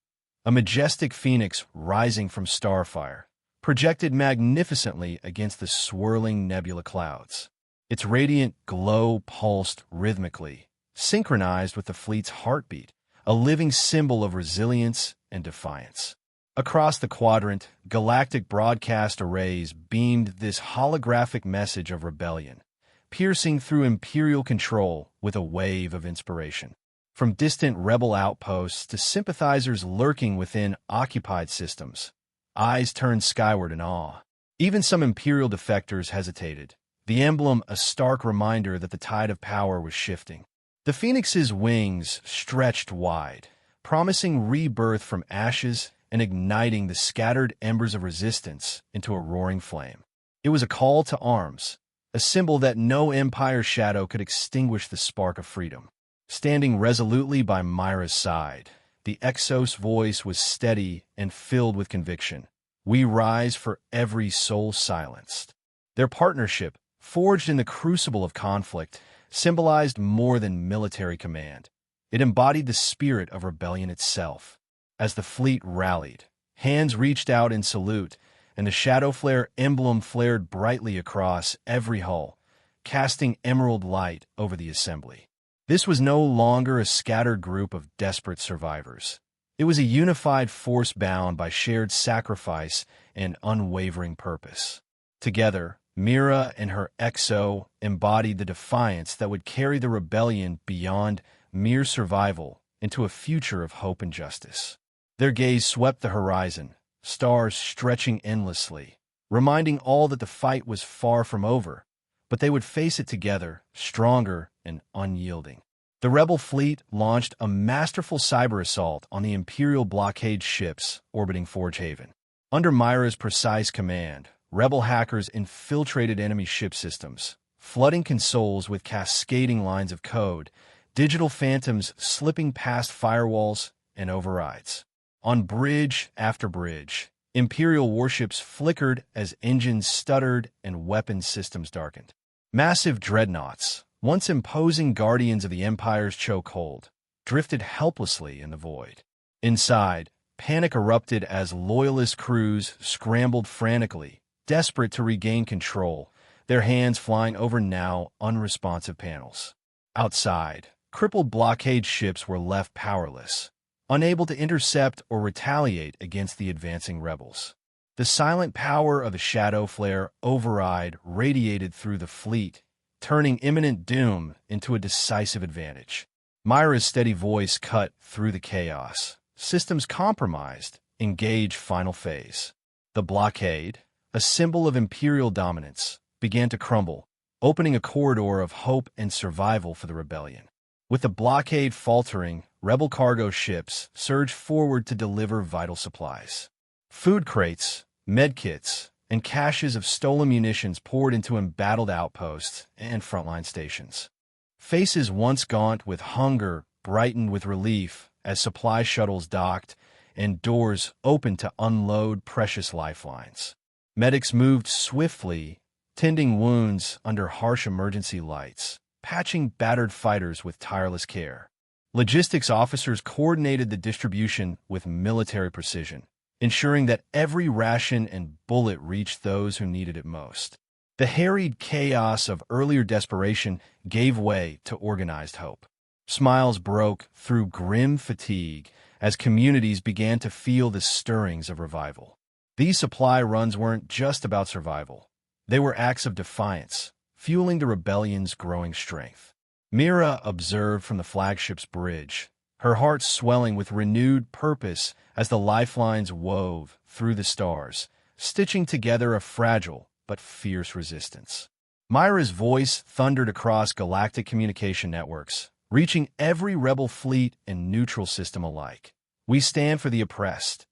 a majestic phoenix rising from starfire, projected magnificently against the swirling nebula clouds. Its radiant glow pulsed rhythmically, synchronized with the fleet's heartbeat, a living symbol of resilience and defiance. Across the quadrant, galactic broadcast arrays beamed this holographic message of rebellion, piercing through Imperial control with a wave of inspiration. From distant rebel outposts to sympathizers lurking within occupied systems, eyes turned skyward in awe. Even some Imperial defectors hesitated, the emblem a stark reminder that the tide of power was shifting. The Phoenix's wings stretched wide, promising rebirth from ashes and igniting the scattered embers of resistance into a roaring flame. It was a call to arms, a symbol that no Empire shadow could extinguish the spark of freedom. Standing resolutely by Myra's side, the Exos voice was steady and filled with conviction. We rise for every soul silenced. Their partnership, forged in the crucible of conflict, symbolized more than military command. It embodied the spirit of rebellion itself. As the fleet rallied, hands reached out in salute, and the Shadow Flare emblem flared brightly across every hull, casting emerald light over the assembly. This was no longer a scattered group of desperate survivors. It was a unified force bound by shared sacrifice and unwavering purpose. Together, Mira and her Exo embodied the defiance that would carry the rebellion beyond mere survival into a future of hope and justice. Their gaze swept the horizon, stars stretching endlessly, reminding all that the fight was far from over, but they would face it together, stronger and unyielding. The rebel fleet launched a masterful cyber assault on the Imperial blockade ships orbiting Forge Haven. Under Myra's precise command, rebel hackers infiltrated enemy ship systems, flooding consoles with cascading lines of code, digital phantoms slipping past firewalls and overrides. On bridge after bridge, Imperial warships flickered as engines stuttered and weapon systems darkened. Massive dreadnoughts, once imposing guardians of the Empire's chokehold, drifted helplessly in the void. Inside, panic erupted as Loyalist crews scrambled frantically, desperate to regain control, their hands flying over now unresponsive panels. Outside, crippled blockade ships were left powerless, unable to intercept or retaliate against the advancing rebels. The silent power of the Shadow Flare override radiated through the fleet, turning imminent doom into a decisive advantage. Myra's steady voice cut through the chaos. Systems compromised. Engage final phase. The blockade, a symbol of Imperial dominance, began to crumble, opening a corridor of hope and survival for the rebellion. With the blockade faltering, rebel cargo ships surged forward to deliver vital supplies. Food crates, medkits, and caches of stolen munitions poured into embattled outposts and frontline stations. Faces once gaunt with hunger brightened with relief as supply shuttles docked and doors opened to unload precious lifelines. Medics moved swiftly, tending wounds under harsh emergency lights, patching battered fighters with tireless care. Logistics officers coordinated the distribution with military precision, ensuring that every ration and bullet reached those who needed it most. The harried chaos of earlier desperation gave way to organized hope. Smiles broke through grim fatigue as communities began to feel the stirrings of revival. These supply runs weren't just about survival. They were acts of defiance, fueling the rebellion's growing strength. Mira observed from the flagship's bridge, her heart swelling with renewed purpose as the lifelines wove through the stars, stitching together a fragile but fierce resistance. Myra's voice thundered across galactic communication networks, reaching every rebel fleet and neutral system alike. We stand for the oppressed.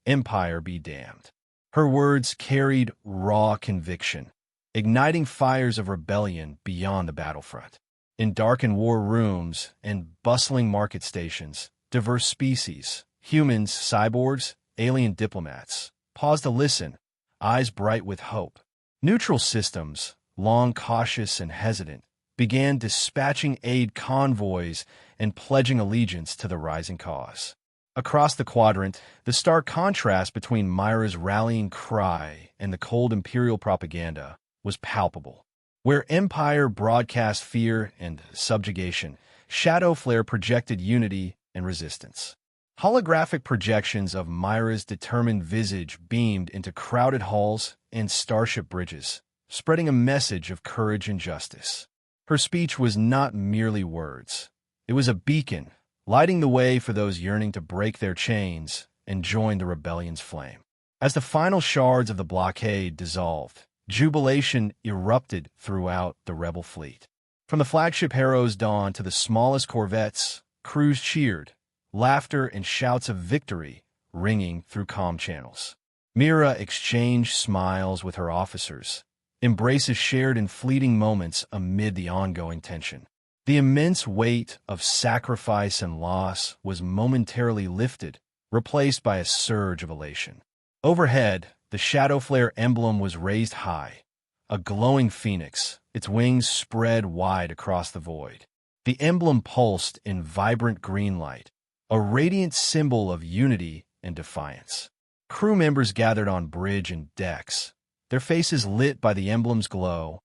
Empire be damned. Her words carried raw conviction, igniting fires of rebellion beyond the battlefront. In darkened war rooms and bustling market stations, diverse species, humans, cyborgs, alien diplomats, paused to listen, eyes bright with hope. Neutral systems, long cautious and hesitant, began dispatching aid convoys and pledging allegiance to the rising cause. Across the quadrant, the stark contrast between Myra's rallying cry and the cold imperial propaganda was palpable. Where Empire broadcast fear and subjugation, Shadow Flare projected unity and resistance. Holographic projections of Myra's determined visage beamed into crowded halls and starship bridges, spreading a message of courage and justice. Her speech was not merely words. It was a beacon, lighting the way for those yearning to break their chains and join the rebellion's flame. As the final shards of the blockade dissolved, jubilation erupted throughout the rebel fleet. From the flagship Harrow's Dawn to the smallest corvettes, crews cheered, laughter and shouts of victory ringing through comm channels. Mira exchanged smiles with her officers, embraces shared in fleeting moments amid the ongoing tension. The immense weight of sacrifice and loss was momentarily lifted, replaced by a surge of elation. Overhead, the Shadow Flare emblem was raised high, a glowing phoenix, its wings spread wide across the void. The emblem pulsed in vibrant green light, a radiant symbol of unity and defiance. Crew members gathered on bridge and decks, their faces lit by the emblem's glow,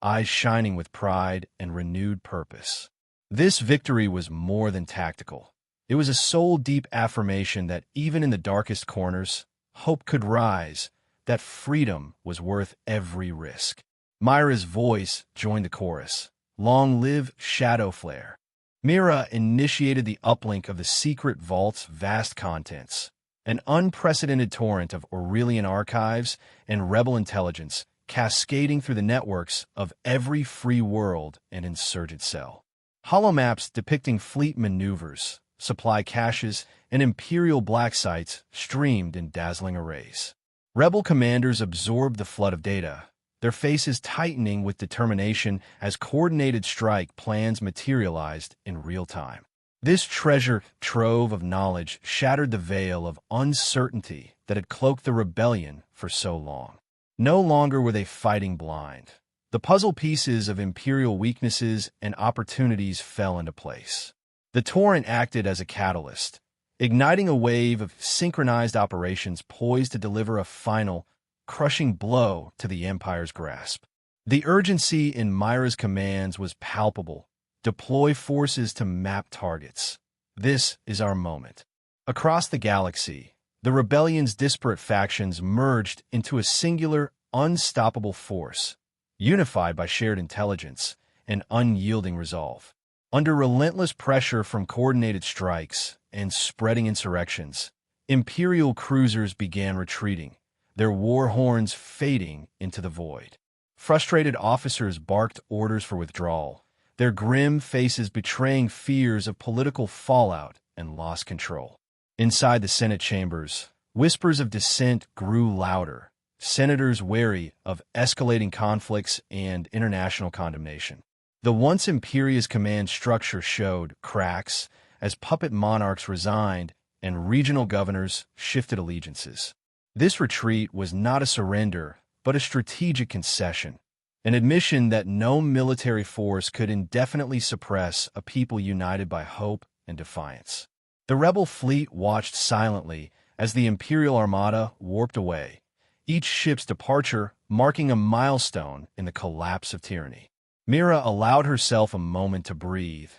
eyes shining with pride and renewed purpose. This victory was more than tactical. It was a soul-deep affirmation that even in the darkest corners, hope could rise, that freedom was worth every risk. Myra's voice joined the chorus. Long live Shadow Flare. Mira initiated the uplink of the secret vault's vast contents, an unprecedented torrent of Aurelian archives and rebel intelligence cascading through the networks of every free world and insurgent cell. Holomaps depicting fleet maneuvers, supply caches, and Imperial black sites streamed in dazzling arrays. Rebel commanders absorbed the flood of data, their faces tightening with determination as coordinated strike plans materialized in real time. This treasure trove of knowledge shattered the veil of uncertainty that had cloaked the rebellion for so long. No longer were they fighting blind. The puzzle pieces of Imperial weaknesses and opportunities fell into place. The torrent acted as a catalyst, igniting a wave of synchronized operations poised to deliver a final, crushing blow to the Empire's grasp. The urgency in Myra's commands was palpable. Deploy forces to map targets. This is our moment. Across the galaxy, the rebellion's disparate factions merged into a singular, unstoppable force, unified by shared intelligence and unyielding resolve. Under relentless pressure from coordinated strikes and spreading insurrections, Imperial cruisers began retreating, their war horns fading into the void. Frustrated officers barked orders for withdrawal, their grim faces betraying fears of political fallout and lost control. Inside the Senate chambers, whispers of dissent grew louder, senators wary of escalating conflicts and international condemnation. The once imperious command structure showed cracks as puppet monarchs resigned and regional governors shifted allegiances. This retreat was not a surrender, but a strategic concession, an admission that no military force could indefinitely suppress a people united by hope and defiance. The rebel fleet watched silently as the Imperial Armada warped away, each ship's departure marking a milestone in the collapse of tyranny. Mira allowed herself a moment to breathe,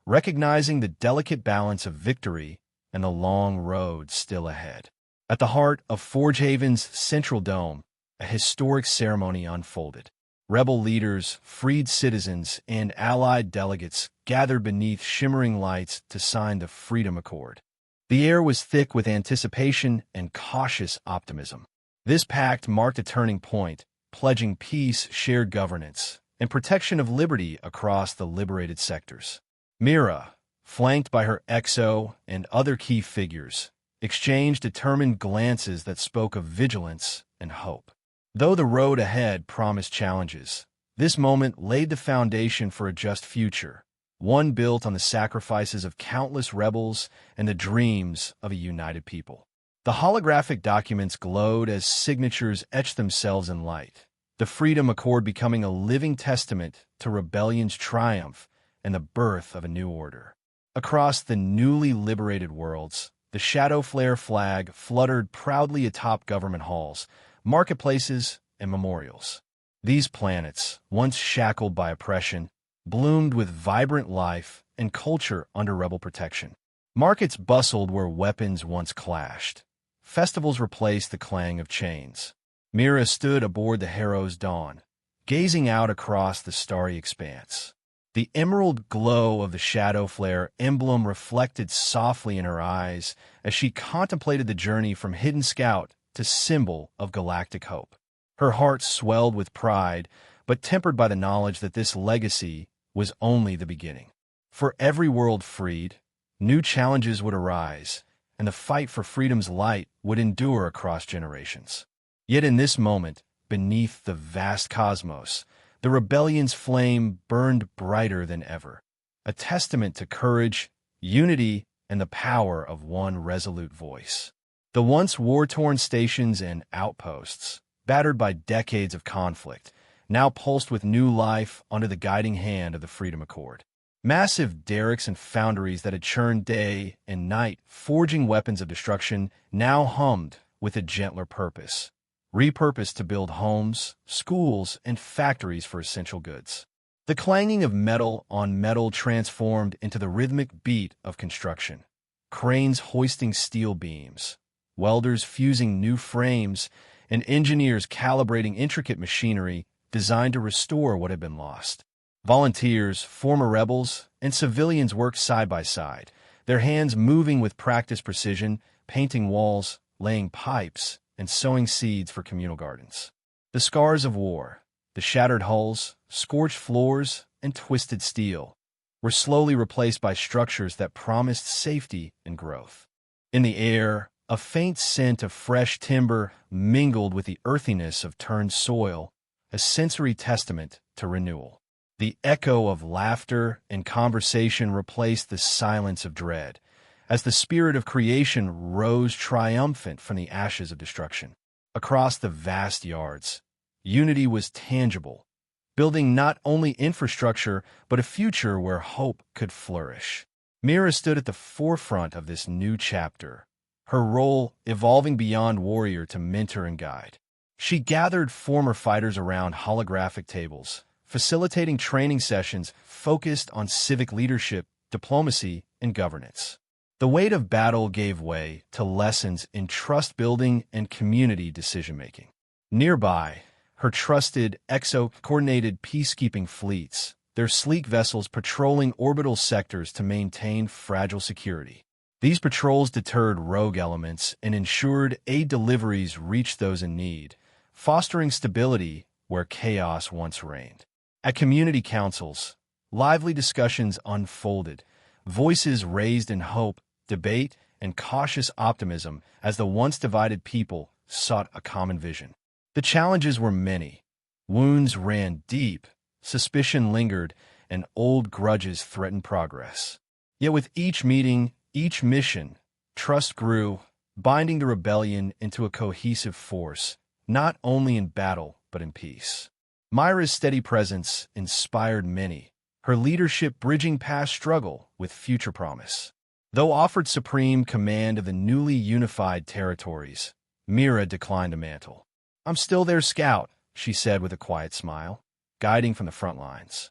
recognizing the delicate balance of victory and the long road still ahead. At the heart of Forgehaven's central dome, a historic ceremony unfolded. Rebel leaders, freed citizens, and allied delegates gathered beneath shimmering lights to sign the Freedom Accord. The air was thick with anticipation and cautious optimism. This pact marked a turning point, pledging peace, shared governance, and protection of liberty across the liberated sectors. Mira, flanked by her XO and other key figures, exchanged determined glances that spoke of vigilance and hope. Though the road ahead promised challenges, this moment laid the foundation for a just future, one built on the sacrifices of countless rebels and the dreams of a united people. The holographic documents glowed as signatures etched themselves in light, the Freedom Accord becoming a living testament to rebellion's triumph and the birth of a new order. Across the newly liberated worlds, the shadow flare flag fluttered proudly atop government halls, marketplaces, and memorials. These planets, once shackled by oppression, bloomed with vibrant life and culture under rebel protection. Markets bustled where weapons once clashed. Festivals replaced the clang of chains. Mira stood aboard the Harrow's Dawn, gazing out across the starry expanse. The emerald glow of the shadow flare emblem reflected softly in her eyes as she contemplated the journey from hidden scout to symbol of galactic hope. Her heart swelled with pride, but tempered by the knowledge that this legacy was only the beginning. For every world freed, new challenges would arise, and the fight for freedom's light would endure across generations. Yet in this moment, beneath the vast cosmos, the rebellion's flame burned brighter than ever, a testament to courage, unity, and the power of one resolute voice. The once war-torn stations and outposts, battered by decades of conflict, now pulsed with new life under the guiding hand of the Freedom Accord. Massive derricks and foundries that had churned day and night, forging weapons of destruction, now hummed with a gentler purpose, repurposed to build homes, schools, and factories for essential goods. The clanging of metal on metal transformed into the rhythmic beat of construction. Cranes hoisting steel beams, welders fusing new frames, and engineers calibrating intricate machinery designed to restore what had been lost. Volunteers, former rebels, and civilians worked side by side, their hands moving with practiced precision, painting walls, laying pipes, and sowing seeds for communal gardens. The scars of war, the shattered hulls, scorched floors, and twisted steel, were slowly replaced by structures that promised safety and growth. In the air, a faint scent of fresh timber mingled with the earthiness of turned soil, a sensory testament to renewal. The echo of laughter and conversation replaced the silence of dread, as the spirit of creation rose triumphant from the ashes of destruction. Across the vast yards, unity was tangible, building not only infrastructure but a future where hope could flourish. Mira stood at the forefront of this new chapter, her role evolving beyond warrior to mentor and guide. She gathered former fighters around holographic tables, facilitating training sessions focused on civic leadership, diplomacy, and governance. The weight of battle gave way to lessons in trust building and community decision-making. Nearby, her trusted exo-coordinated peacekeeping fleets, their sleek vessels patrolling orbital sectors to maintain fragile security. These patrols deterred rogue elements and ensured aid deliveries reached those in need, fostering stability where chaos once reigned. At community councils, lively discussions unfolded, voices raised in hope, debate, and cautious optimism as the once divided people sought a common vision. The challenges were many. Wounds ran deep, suspicion lingered, and old grudges threatened progress. Yet with each meeting, each mission, trust grew, binding the rebellion into a cohesive force, not only in battle but in peace. Myra's steady presence inspired many, her leadership bridging past struggle with future promise. Though offered supreme command of the newly unified territories, Mira declined a mantle. "I'm still their scout," she said with a quiet smile, guiding from the front lines.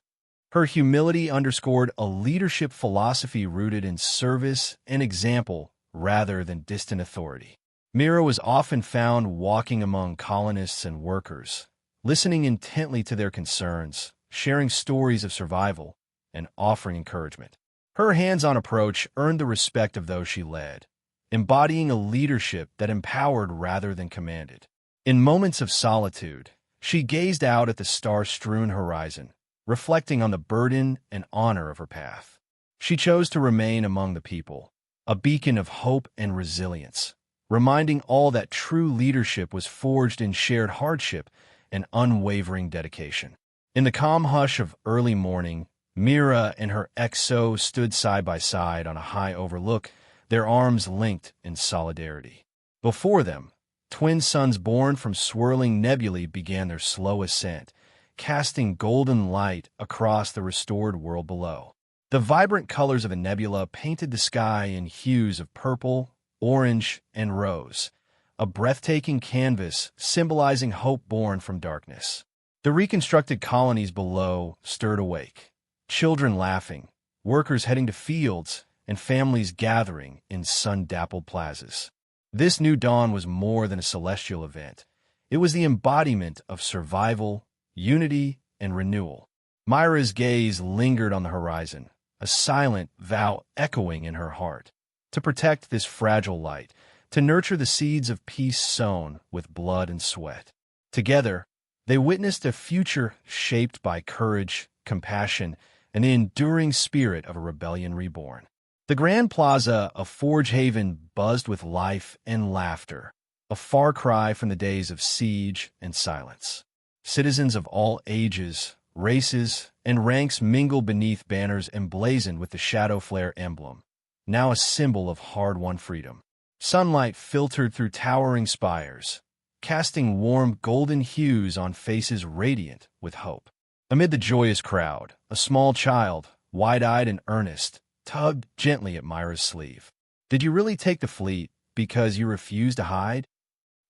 Her humility underscored a leadership philosophy rooted in service and example rather than distant authority. Mira was often found walking among colonists and workers, listening intently to their concerns, sharing stories of survival, and offering encouragement. Her hands-on approach earned the respect of those she led, embodying a leadership that empowered rather than commanded. In moments of solitude, she gazed out at the star-strewn horizon, reflecting on the burden and honor of her path. She chose to remain among the people, a beacon of hope and resilience, reminding all that true leadership was forged in shared hardship and unwavering dedication. In the calm hush of early morning, Mira and her XO stood side by side on a high overlook, their arms linked in solidarity. Before them, twin suns born from swirling nebulae began their slow ascent, casting golden light across the restored world below. The vibrant colors of the nebula painted the sky in hues of purple, orange, and rose, a breathtaking canvas symbolizing hope born from darkness. The reconstructed colonies below stirred awake, children laughing, workers heading to fields, and families gathering in sun-dappled plazas. This new dawn was more than a celestial event. It was the embodiment of survival, unity, and renewal. Myra's gaze lingered on the horizon, a silent vow echoing in her heart. To protect this fragile light, to nurture the seeds of peace sown with blood and sweat. Together, they witnessed a future shaped by courage, compassion, and the enduring spirit of a rebellion reborn. The Grand Plaza of Forge Haven buzzed with life and laughter, a far cry from the days of siege and silence. Citizens of all ages, races, and ranks mingled beneath banners emblazoned with the Shadow Flare emblem, now a symbol of hard-won freedom. Sunlight filtered through towering spires, casting warm golden hues on faces radiant with hope. Amid the joyous crowd, a small child, wide-eyed and earnest, tugged gently at Myra's sleeve. "Did you really take the fleet because you refused to hide?"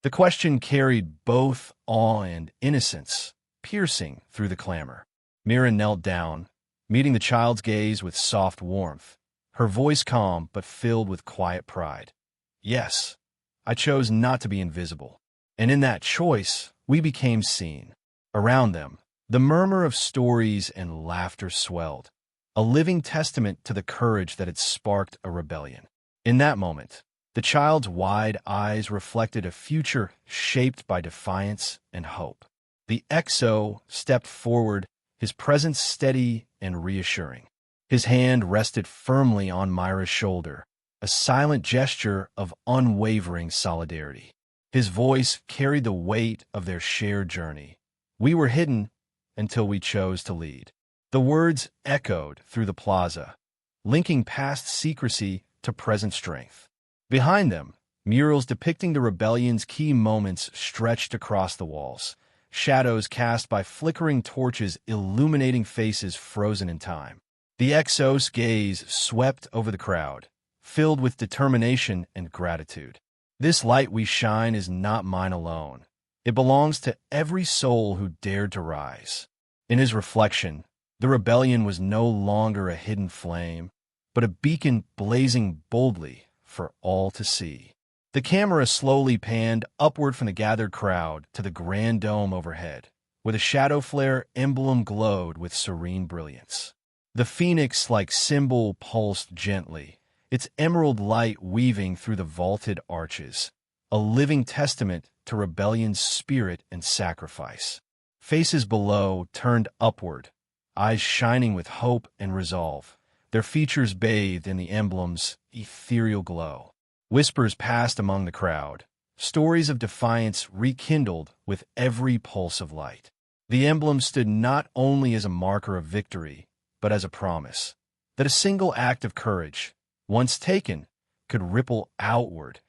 The question carried both awe and innocence, piercing through the clamor. Myra knelt down, meeting the child's gaze with soft warmth, her voice calm but filled with quiet pride. "Yes, I chose not to be invisible. And in that choice, we became seen." Around them, the murmur of stories and laughter swelled, a living testament to the courage that had sparked a rebellion. In that moment, the child's wide eyes reflected a future shaped by defiance and hope. The XO stepped forward, his presence steady and reassuring. His hand rested firmly on Myra's shoulder, a silent gesture of unwavering solidarity. His voice carried the weight of their shared journey. "We were hidden until we chose to lead." The words echoed through the plaza, linking past secrecy to present strength. Behind them, murals depicting the rebellion's key moments stretched across the walls, shadows cast by flickering torches illuminating faces frozen in time. The XO's gaze swept over the crowd, filled with determination and gratitude. "This light we shine is not mine alone. It belongs to every soul who dared to rise." In his reflection, the rebellion was no longer a hidden flame, but a beacon blazing boldly for all to see. The camera slowly panned upward from the gathered crowd to the grand dome overhead, where the Shadow Flare emblem glowed with serene brilliance. The phoenix-like symbol pulsed gently, its emerald light weaving through the vaulted arches, a living testament to rebellion's spirit and sacrifice. Faces below turned upward, eyes shining with hope and resolve, their features bathed in the emblem's ethereal glow. Whispers passed among the crowd, stories of defiance rekindled with every pulse of light. The emblem stood not only as a marker of victory, but as a promise that a single act of courage, once taken, could ripple outward,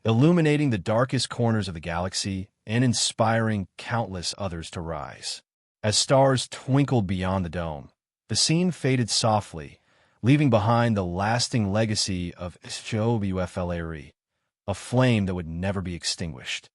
illuminating the darkest corners of the galaxy and inspiring countless others to rise. As stars twinkled beyond the dome, the scene faded softly, leaving behind the lasting legacy of SJOBUFLARE, a flame that would never be extinguished.